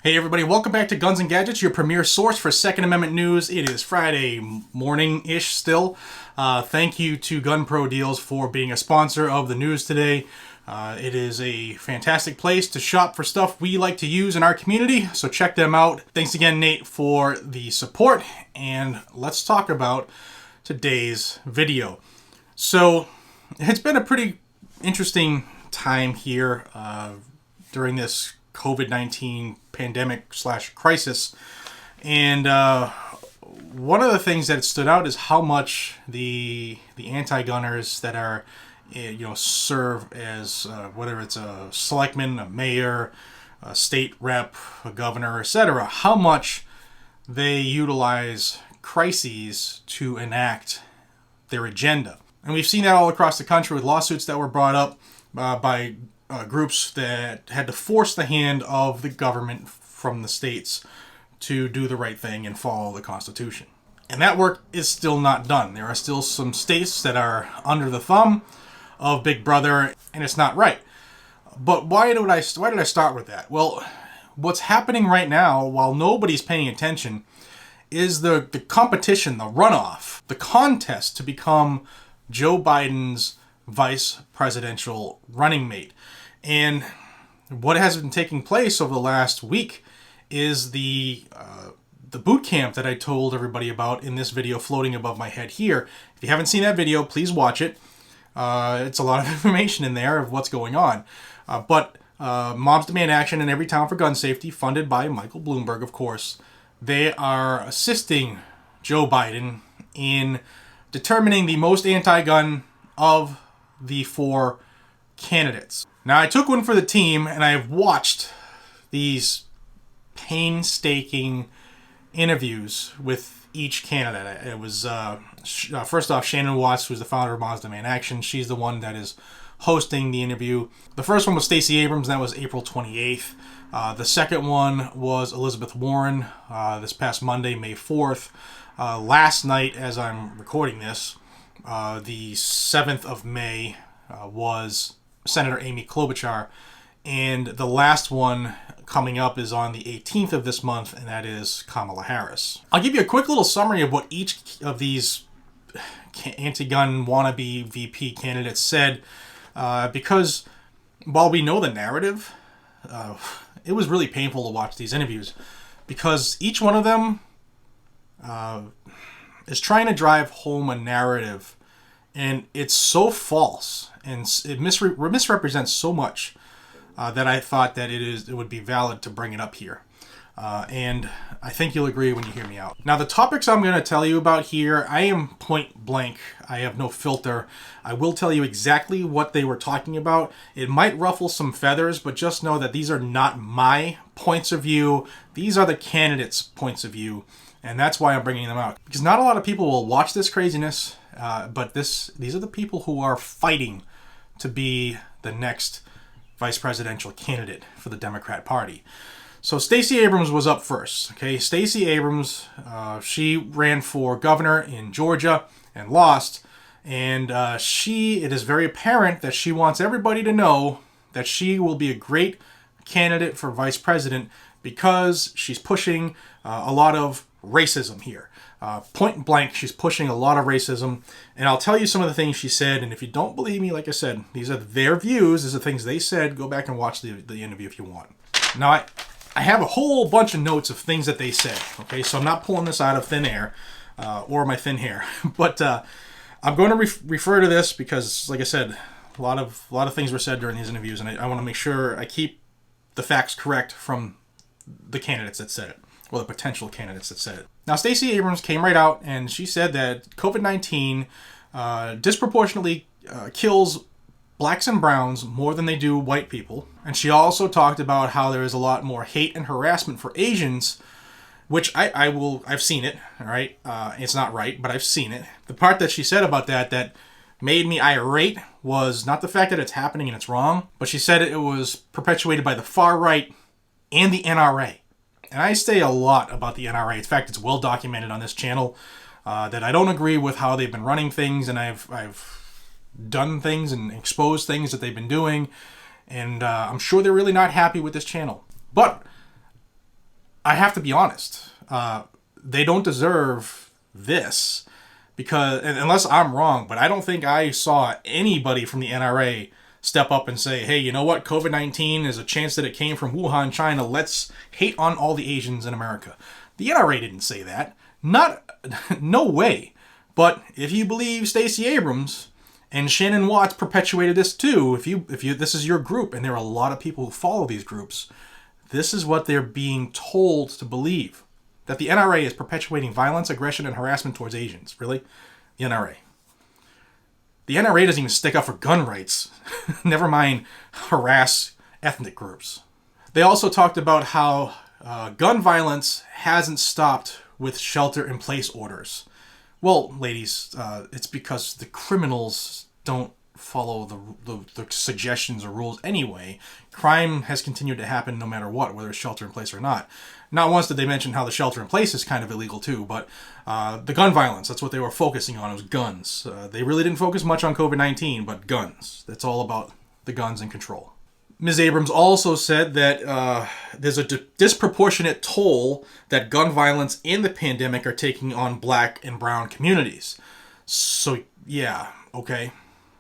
Hey everybody, welcome back to Guns and Gadgets, your premier source for Second Amendment news. It is Friday morning-ish still. Thank you to Gun Pro Deals for being a sponsor of the news today. It is a fantastic place to shop for stuff we like to use in our community, so check them out. Thanks again, Nate, for the support, and let's talk about today's video. So, it's been a pretty interesting time here during this COVID-19 pandemic / crisis, and one of the things that stood out is how much the anti-gunners that are serve as whether it's a selectman, a mayor, a state rep, a governor, etc., how much they utilize crises to enact their agenda. And we've seen that all across the country with lawsuits that were brought up by groups that had to force the hand of the government from the states to do the right thing and follow the Constitution. And that work is still not done. There are still some states that are under the thumb of Big Brother, and it's not right. But why did I start with that? Well, what's happening right now, while nobody's paying attention, is the competition, the runoff, the contest to become Joe Biden's vice presidential running mate. And what has been taking place over the last week is the boot camp that I told everybody about in this video floating above my head here. If you haven't seen that video, please watch it. It's a lot of information in there of what's going on. But Moms Demand Action in Every Town for Gun Safety, funded by Michael Bloomberg, of course, they are assisting Joe Biden in determining the most anti-gun of the four candidates. Now, I took one for the team, and I've watched these painstaking interviews with each candidate. It was, first off, Shannon Watts, who's the founder of Moms Demand Action. She's the one that is hosting the interview. The first one was Stacey Abrams, and that was April 28th. The second one was Elizabeth Warren, this past Monday, May 4th. Last night, as I'm recording this, the 7th of May, was Senator Amy Klobuchar, and the last one coming up is on the 18th of this month, and that is Kamala Harris. I'll give you a quick little summary of what each of these anti-gun wannabe VP candidates said, because while we know the narrative, it was really painful to watch these interviews, because each one of them is trying to drive home a narrative, and it's so false, and it misrepresents so much that I thought that it would be valid to bring it up here. And I think you'll agree when you hear me out. Now, the topics I'm going to tell you about here, I am point blank. I have no filter. I will tell you exactly what they were talking about. It might ruffle some feathers, but just know that these are not my points of view. These are the candidates' points of view, and that's why I'm bringing them out. Because not a lot of people will watch this craziness, but these are the people who are fighting to be the next vice presidential candidate for the Democrat Party. So Stacey Abrams was up first. Okay, Stacey Abrams, she ran for governor in Georgia and lost. And it is very apparent that she wants everybody to know that she will be a great candidate for vice president because she's pushing a lot of racism here. Point blank, she's pushing a lot of racism. And I'll tell you some of the things she said. And if you don't believe me, like I said, these are their views. These are things they said. Go back and watch the interview if you want. Now, I have a whole bunch of notes of things that they said. Okay, so I'm not pulling this out of thin air or my thin hair. But I'm going to refer to this because, like I said, a lot of things were said during these interviews. And I want to make sure I keep the facts correct from the candidates that said it, or the potential candidates that said it. Now, Stacey Abrams came right out and she said that COVID-19 disproportionately kills blacks and browns more than they do white people. And she also talked about how there is a lot more hate and harassment for Asians, which I've seen it, all right? It's not right, but I've seen it. The part that she said about that made me irate was not the fact that it's happening and it's wrong, but she said it was perpetuated by the far right and the NRA. And I say a lot about the NRA. In fact, it's well documented on this channel that I don't agree with how they've been running things, and I've done things and exposed things that they've been doing, and I'm sure they're really not happy with this channel. But I have to be honest. They don't deserve this because, unless I'm wrong, but I don't think I saw anybody from the NRA step up and say, hey, you know what? COVID-19 is a chance that it came from Wuhan, China. Let's hate on all the Asians in America. The NRA didn't say that. No way. But if you believe Stacey Abrams and Shannon Watts perpetuated this too, if you this is your group, and there are a lot of people who follow these groups, this is what they're being told to believe. That the NRA is perpetuating violence, aggression, and harassment towards Asians. Really? The NRA. The NRA doesn't even stick up for gun rights. Never mind harass ethnic groups. They also talked about how gun violence hasn't stopped with shelter-in-place orders. Well, ladies, it's because the criminals don't follow the suggestions or rules anyway. Crime has continued to happen no matter what, whether it's shelter-in-place or not. Not once did they mention how the shelter-in-place is kind of illegal too, but the gun violence, that's what they were focusing on, was guns. They really didn't focus much on COVID-19, but guns. That's all about the guns and control. Ms. Abrams also said that there's a disproportionate toll that gun violence and the pandemic are taking on black and brown communities. So, yeah, okay.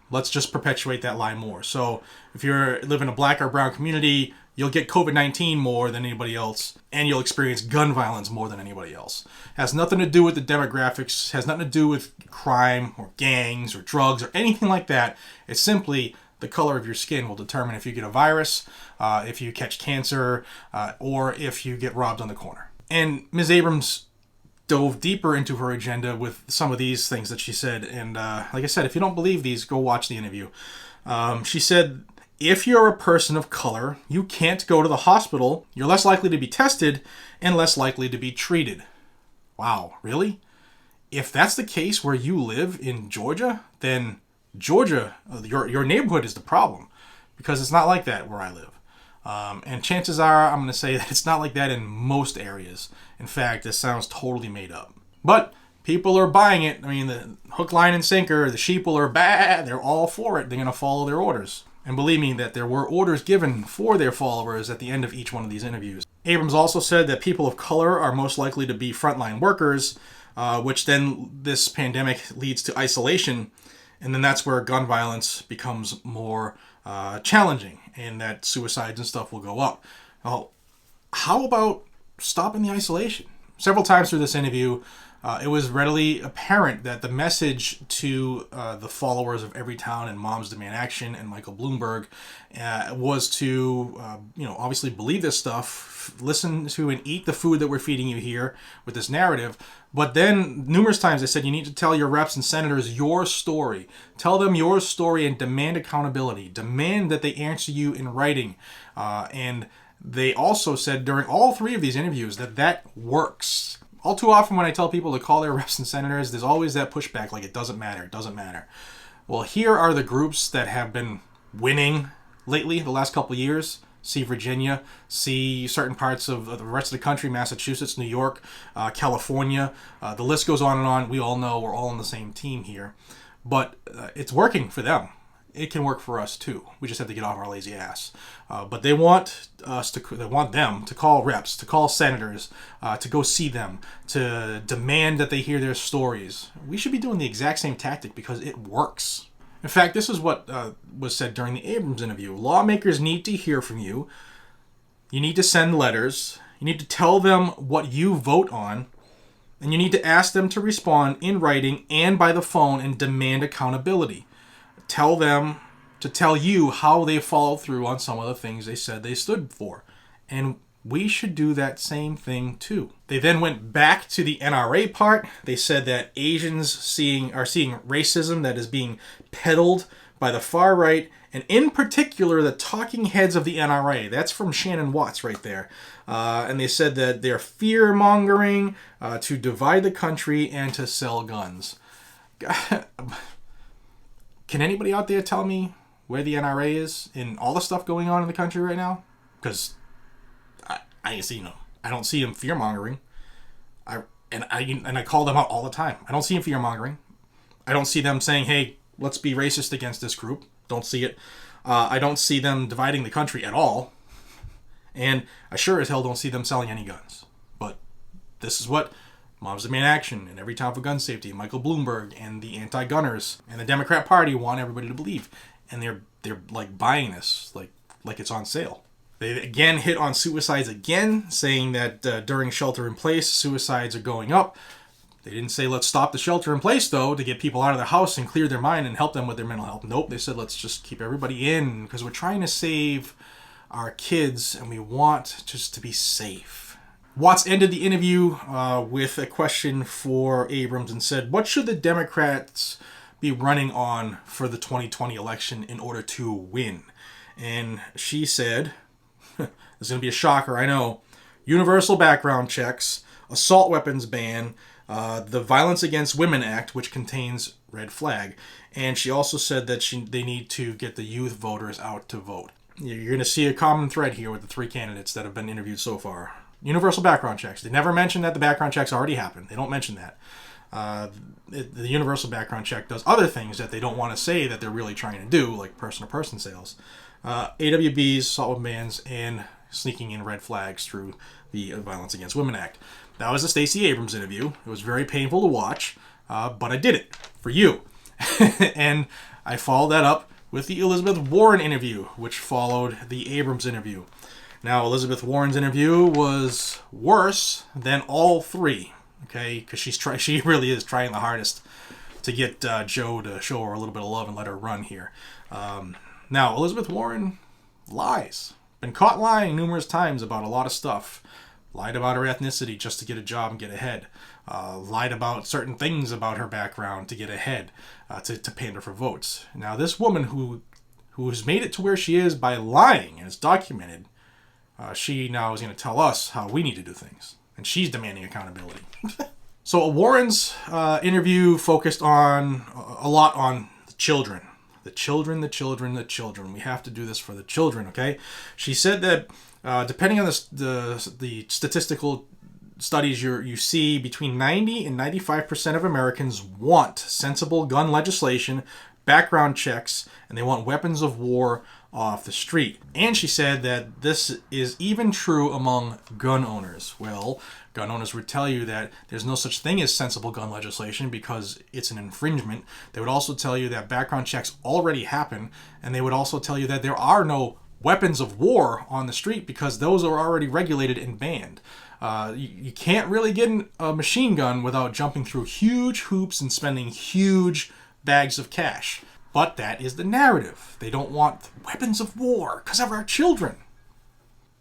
Let's just perpetuate that lie more. So, if you live in a black or brown community, you'll get COVID-19 more than anybody else, and you'll experience gun violence more than anybody else. Has nothing to do with the demographics, has nothing to do with crime or gangs or drugs or anything like that. It's simply the color of your skin will determine if you get a virus, if you catch cancer, or if you get robbed on the corner. And Ms. Abrams dove deeper into her agenda with some of these things that she said. And like I said, if you don't believe these, go watch the interview. She said, if you're a person of color, you can't go to the hospital. You're less likely to be tested and less likely to be treated. Wow, really? If that's the case where you live in Georgia, then Georgia, your neighborhood is the problem, because it's not like that where I live. And chances are, I'm going to say that it's not like that in most areas. In fact, this sounds totally made up. But people are buying it. I mean, the hook, line, and sinker, the sheeple are bad. They're all for it. They're going to follow their orders. And believe me that there were orders given for their followers at the end of each one of these interviews. Abrams also said that people of color are most likely to be frontline workers, which then this pandemic leads to isolation. And then that's where gun violence becomes more challenging, and that suicides and stuff will go up. Well, how about stopping the isolation? Several times through this interview, it was readily apparent that the message to the followers of Everytown and Moms Demand Action and Michael Bloomberg was to, obviously believe this stuff, listen to and eat the food that we're feeding you here with this narrative. But then numerous times they said you need to tell your reps and senators your story. Tell them your story and demand accountability. Demand that they answer you in writing. And they also said during all three of these interviews that works. All too often when I tell people to call their reps and senators, there's always that pushback like it doesn't matter. Well, here are the groups that have been winning lately, the last couple of years. See Virginia, see certain parts of the rest of the country, Massachusetts, New York, California. The list goes on and on. We all know we're all on the same team here. But it's working for them. It can work for us too. We just have to get off our lazy ass. But they want them to call reps, to call senators, to go see them, to demand that they hear their stories. We should be doing the exact same tactic because it works. In fact, this is what was said during the Abrams interview. Lawmakers need to hear from you. You need to send letters. You need to tell them what you vote on. And you need to ask them to respond in writing and by the phone and demand accountability. Tell them to tell you how they followed through on some of the things they said they stood for. And we should do that same thing too. They then went back to the NRA part. They said that Asians are seeing racism that is being peddled by the far right, and in particular the talking heads of the NRA. That's from Shannon Watts right there. And they said that they're fear-mongering to divide the country and to sell guns. Can anybody out there tell me where the NRA is in all the stuff going on in the country right now? Because I ain't seen them. I don't see them fear-mongering. I call them out all the time. I don't see them fear-mongering. I don't see them saying, hey, let's be racist against this group. Don't see it. I don't see them dividing the country at all. And I sure as hell don't see them selling any guns. This is what Moms Demand Action and Every Town for Gun Safety, Michael Bloomberg, and the anti-gunners and the Democrat Party want everybody to believe. And they're like buying this like it's on sale. They again hit on suicides again, saying that during shelter in place, suicides are going up. They didn't say let's stop the shelter in place, though, to get people out of their house and clear their mind and help them with their mental health. Nope, they said let's just keep everybody in because we're trying to save our kids and we want just to be safe. Watts ended the interview with a question for Abrams and said, what should the Democrats be running on for the 2020 election in order to win? And she said, this is going to be a shocker, I know, universal background checks, assault weapons ban, the Violence Against Women Act, which contains red flag. And she also said that they need to get the youth voters out to vote. You're going to see a common thread here with the three candidates that have been interviewed so far. Universal background checks. They never mention that the background checks already happened. They don't mention that. The universal background check does other things that they don't want to say that they're really trying to do, like person-to-person sales. AWBs, assault weapon bans, and sneaking in red flags through the Violence Against Women Act. That was the Stacey Abrams interview. It was very painful to watch, but I did it for you. And I followed that up with the Elizabeth Warren interview, which followed the Abrams interview. Now, Elizabeth Warren's interview was worse than all three, okay? Because she really is trying the hardest to get Joe to show her a little bit of love and let her run here. Now, Elizabeth Warren lies. Been caught lying numerous times about a lot of stuff. Lied about her ethnicity just to get a job and get ahead. Lied about certain things about her background to get ahead, to pander for votes. Now, this woman who has made it to where she is by lying, and it's documented, she now is going to tell us how we need to do things. And she's demanding accountability. So Warren's interview focused on a lot on the children. The children. We have to do this for the children, okay? She said that depending on the statistical studies you see, between 90 and 95% of Americans want sensible gun legislation, background checks, and they want weapons of war off the street. And she said that this is even true among gun owners. Well, gun owners would tell you that there's no such thing as sensible gun legislation because it's an infringement. They would also tell you that background checks already happen, and they would also tell you that there are no weapons of war on the street because those are already regulated and banned. You can't really get a machine gun without jumping through huge hoops and spending huge bags of cash. But that is the narrative. They don't want weapons of war because of our children.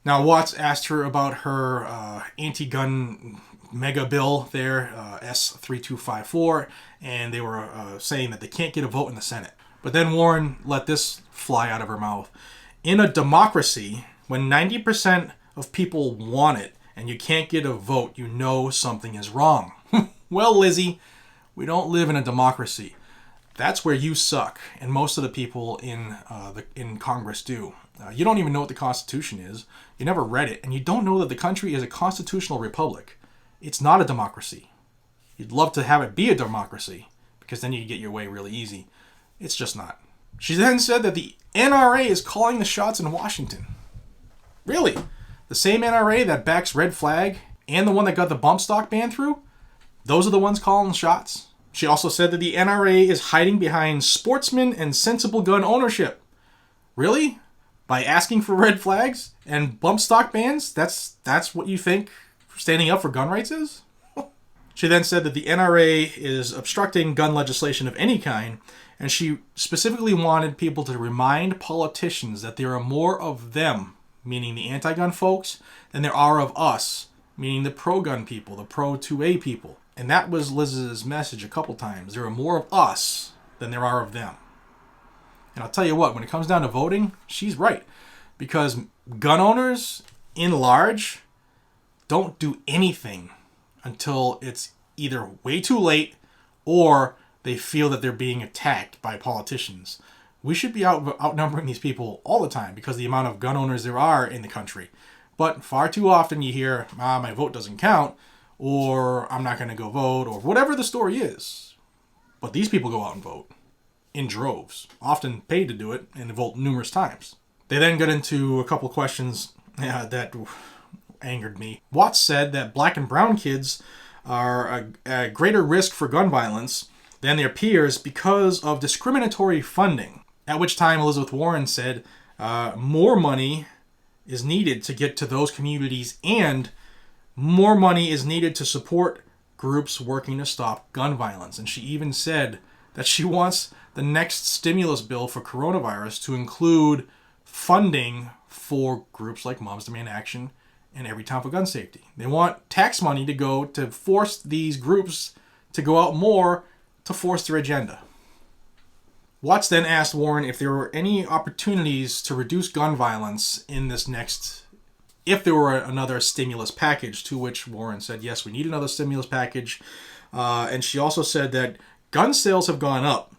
Now, Watts asked her about her anti-gun mega bill there, S3254, and they were saying that they can't get a vote in the Senate. But then Warren let this fly out of her mouth. In a democracy, when 90% of people want it and you can't get a vote, you know something is wrong. Well, Lizzie, we don't live in a democracy. That's where you suck, and most of the people in Congress do. You don't even know what the Constitution is. You never read it, and you don't know that the country is a constitutional republic. It's not a democracy. You'd love to have it be a democracy, because then you get your way really easy. It's just not. She then said that the NRA is calling the shots in Washington. Really? The same NRA that backs Red Flag and the one that got the bump stock ban through? Those are the ones calling the shots? She also said that the NRA is hiding behind sportsmen and sensible gun ownership. Really? By asking for red flags and bump stock bans? That's what you think standing up for gun rights is? She then said that the NRA is obstructing gun legislation of any kind, and she specifically wanted people to remind politicians that there are more of them, meaning the anti-gun folks, than there are of us, meaning the pro-gun people, the pro-2A people. And that was Liz's message a couple times. There are more of us than there are of them. And I'll tell you what, when it comes down to voting, she's right. Because gun owners, in large, don't do anything until it's either way too late or they feel that they're being attacked by politicians. We should be outnumbering these people all the time because of the amount of gun owners there are in the country. But far too often you hear, my vote doesn't count, or I'm not going to go vote, or whatever the story is. But these people go out and vote in droves, often paid to do it, and vote numerous times. They then got into a couple questions that angered me. Watts said that black and brown kids are a greater risk for gun violence than their peers because of discriminatory funding. At which time Elizabeth Warren said more money is needed to get to those communities, and more money is needed to support groups working to stop gun violence. And she even said that she wants the next stimulus bill for coronavirus to include funding for groups like Moms Demand Action and Everytown for Gun Safety. They want tax money to go to force these groups to go out more to force their agenda. Watts then asked Warren if there were any opportunities to reduce gun violence in this next, if there were another stimulus package, to which Warren said, yes, we need another stimulus package. And she also said that gun sales have gone up,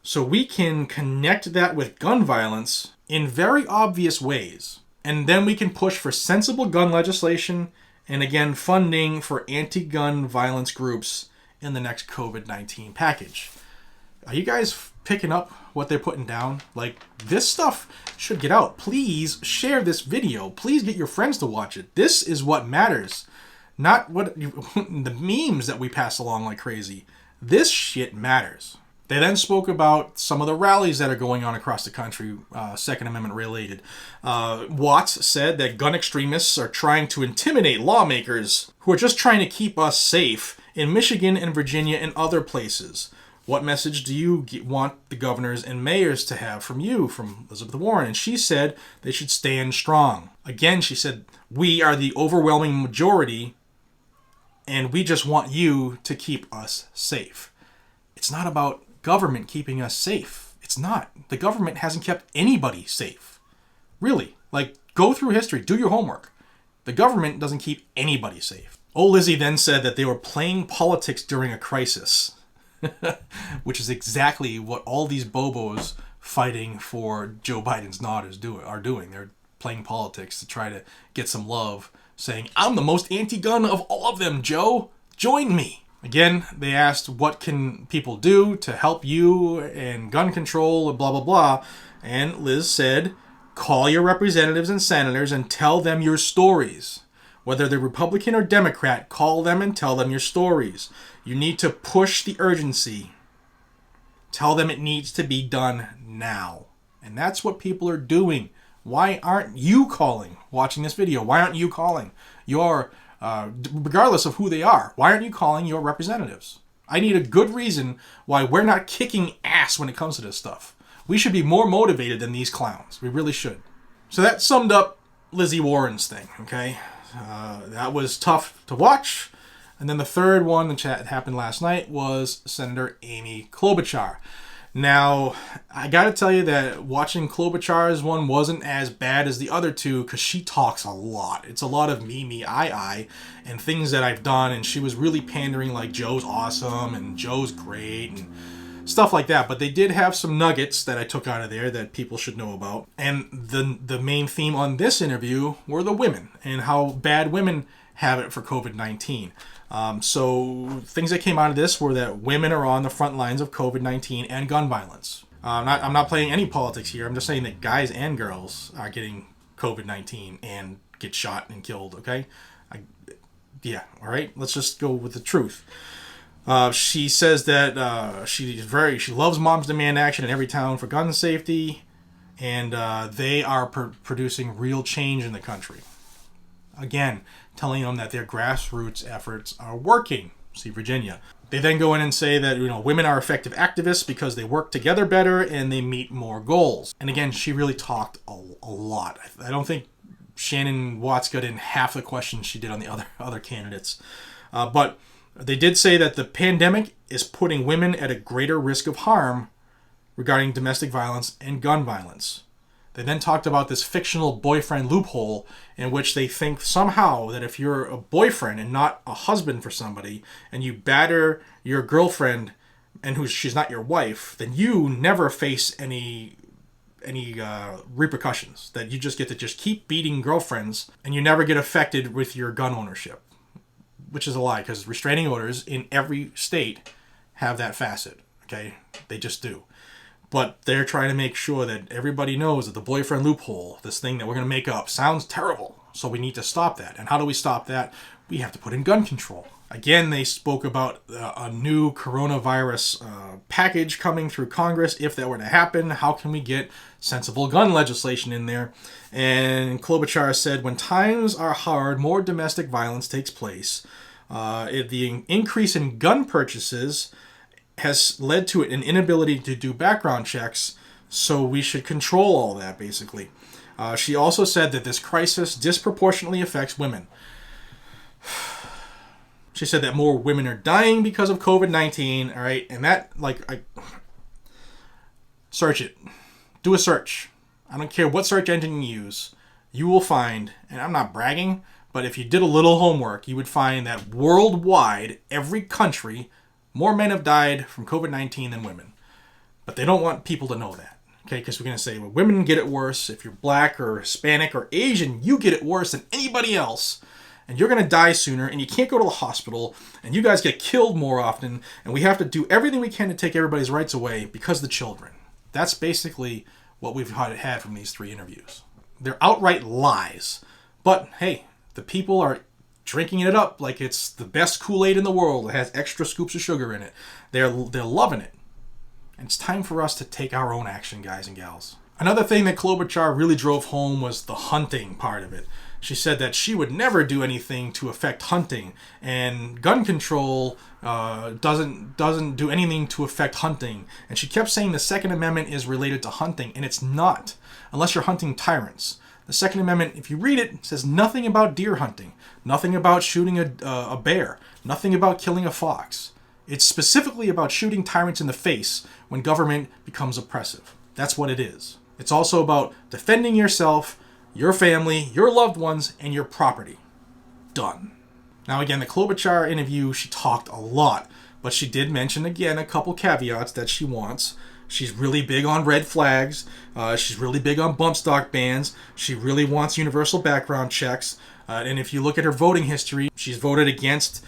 so we can connect that with gun violence in very obvious ways. And then we can push for sensible gun legislation and, again, funding for anti-gun violence groups in the next COVID-19 package. Are you guys picking up what they're putting down? Like, this stuff should get out. Please share this video. Please get your friends to watch it. This is what matters. Not the memes that we pass along like crazy. This shit matters. They then spoke about some of the rallies that are going on across the country, Second Amendment related. Watts said that gun extremists are trying to intimidate lawmakers who are just trying to keep us safe in Michigan and Virginia and other places. What message do you want the governors and mayors to have from you, from Elizabeth Warren? And she said they should stand strong. Again, she said, we are the overwhelming majority, and we just want you to keep us safe. It's not about government keeping us safe. It's not. The government hasn't kept anybody safe. Really. Like, go through history. Do your homework. The government doesn't keep anybody safe. Old Lizzie then said that they were playing politics during a crisis. Which is exactly what all these bobos fighting for Joe Biden's nod are doing. They're playing politics to try to get some love, saying, I'm the most anti-gun of all of them, Joe. Join me. Again, they asked what can people do to help you and gun control and blah, blah, blah. And Liz said, call your representatives and senators and tell them your stories. Whether they're Republican or Democrat, call them and tell them your stories. You need to push the urgency. Tell them it needs to be done now. And that's what people are doing. Why aren't you calling, watching this video? Why aren't you calling your, regardless of who they are, why aren't you calling your representatives? I need a good reason why we're not kicking ass when it comes to this stuff. We should be more motivated than these clowns. We really should. So that summed up Lizzie Warren's thing, okay? That was tough to watch. And then the third one that happened last night was Senator Amy Klobuchar. Now, I got to tell you that watching Klobuchar's one wasn't as bad as the other two because she talks a lot. It's a lot of me, I, and things that I've done. And she was really pandering like Joe's awesome and Joe's great and stuff like that. But they did have some nuggets that I took out of there that people should know about. And the main theme on this interview were the women and how bad women have it for COVID-19. So things that came out of this were that women are on the front lines of COVID-19 and gun violence. I'm not playing any politics here. I'm just saying that guys and girls are getting COVID-19 and get shot and killed, okay? All right? Let's just go with the truth. She says that she loves Moms Demand Action in Everytown for Gun Safety, and they are producing real change in the country. Again, telling them that their grassroots efforts are working. See Virginia. They then go in and say that women are effective activists because they work together better and they meet more goals. And again, she really talked a lot. I don't think Shannon Watts got in half the questions she did on the other candidates. But they did say that the pandemic is putting women at a greater risk of harm regarding domestic violence and gun violence. They then talked about this fictional boyfriend loophole in which they think somehow that if you're a boyfriend and not a husband for somebody and you batter your girlfriend and she's not your wife, then you never face any repercussions, that you just get to just keep beating girlfriends and you never get affected with your gun ownership, which is a lie because restraining orders in every state have that facet, okay? They just do. But they're trying to make sure that everybody knows that the boyfriend loophole, this thing that we're going to make up, sounds terrible. So we need to stop that. And how do we stop that? We have to put in gun control. Again, they spoke about a new coronavirus package coming through Congress. If that were to happen, how can we get sensible gun legislation in there? And Klobuchar said, when times are hard, more domestic violence takes place. The increase in gun purchases has led to an inability to do background checks, so we should control all that, basically. She also said that this crisis disproportionately affects women. She said that more women are dying because of COVID-19, all right? And that, search it. Do a search. I don't care what search engine you use. You will find, and I'm not bragging, but if you did a little homework, you would find that worldwide, every country, more men have died from COVID-19 than women. But they don't want people to know that, okay? Because we're going to say, well, women get it worse. If you're black or Hispanic or Asian, you get it worse than anybody else. And you're going to die sooner, and you can't go to the hospital, and you guys get killed more often, and we have to do everything we can to take everybody's rights away because of the children. That's basically what we've had from these 3 interviews. They're outright lies. But, hey, the people are drinking it up like it's the best Kool-Aid in the world. It has extra scoops of sugar in it. They're loving it. And it's time for us to take our own action, guys and gals. Another thing that Klobuchar really drove home was the hunting part of it. She said that she would never do anything to affect hunting, and gun control doesn't do anything to affect hunting. And she kept saying the Second Amendment is related to hunting, and it's not, unless you're hunting tyrants. The Second Amendment, if you read it, says nothing about deer hunting, nothing about shooting a bear, nothing about killing a fox. It's specifically about shooting tyrants in the face when government becomes oppressive. That's what it is. It's also about defending yourself, your family, your loved ones, and your property. Done. Now again, the Klobuchar interview, she talked a lot, but she did mention again a couple caveats that she wants. She's really big on red flags. She's really big on bump stock bans. She really wants universal background checks. And if you look at her voting history, she's voted against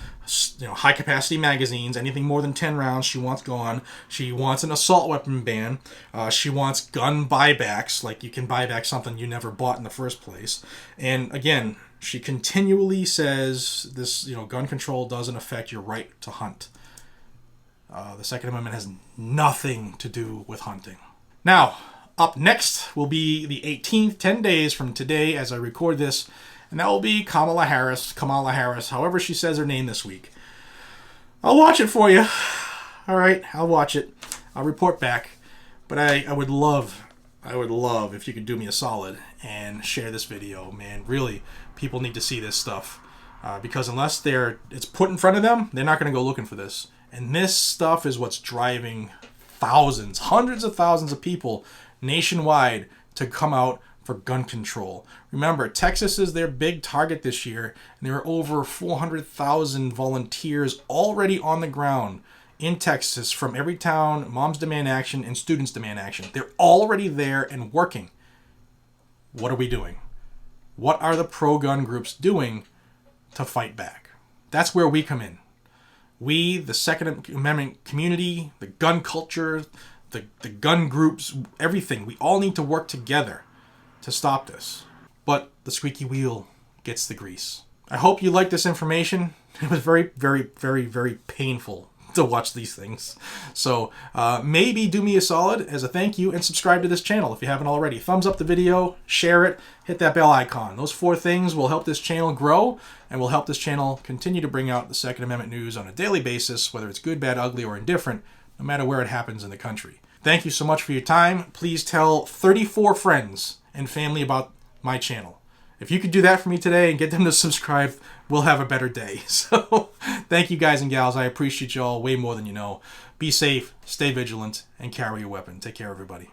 high-capacity magazines. Anything more than 10 rounds, she wants gone. She wants an assault weapon ban. She wants gun buybacks, like you can buy back something you never bought in the first place. And again, she continually says this, gun control doesn't affect your right to hunt. The Second Amendment has nothing to do with hunting. Now, up next will be the 18th, 10 days from today as I record this, and that will be Kamala Harris, however she says her name this week. I'll watch it for you. All right, I'll watch it. I'll report back. But I would love if you could do me a solid and share this video, man. Really, people need to see this stuff. Because unless it's put in front of them, they're not going to go looking for this. And this stuff is what's driving thousands, hundreds of thousands of people nationwide to come out for gun control. Remember, Texas is their big target this year, and there are over 400,000 volunteers already on the ground in Texas from every town. Moms Demand Action and Students Demand Action. They're already there and working. What are we doing? What are the pro-gun groups doing to fight back? That's where we come in. We, the Second Amendment community, the gun culture, the gun groups, everything, we all need to work together to stop this. But the squeaky wheel gets the grease. I hope you liked this information. It was very, very, very, very painful to watch these things. So maybe do me a solid as a thank you and subscribe to this channel if you haven't already. Thumbs up the video, share it, hit that bell icon. Those 4 things will help this channel grow and will help this channel continue to bring out the Second Amendment news on a daily basis, whether it's good, bad, ugly, or indifferent, no matter where it happens in the country. Thank you so much for your time. Please tell 34 friends and family about my channel. If you could do that for me today and get them to subscribe, we'll have a better day. So thank you guys and gals. I appreciate y'all way more than you know. Be safe, stay vigilant, and carry your weapon. Take care, everybody.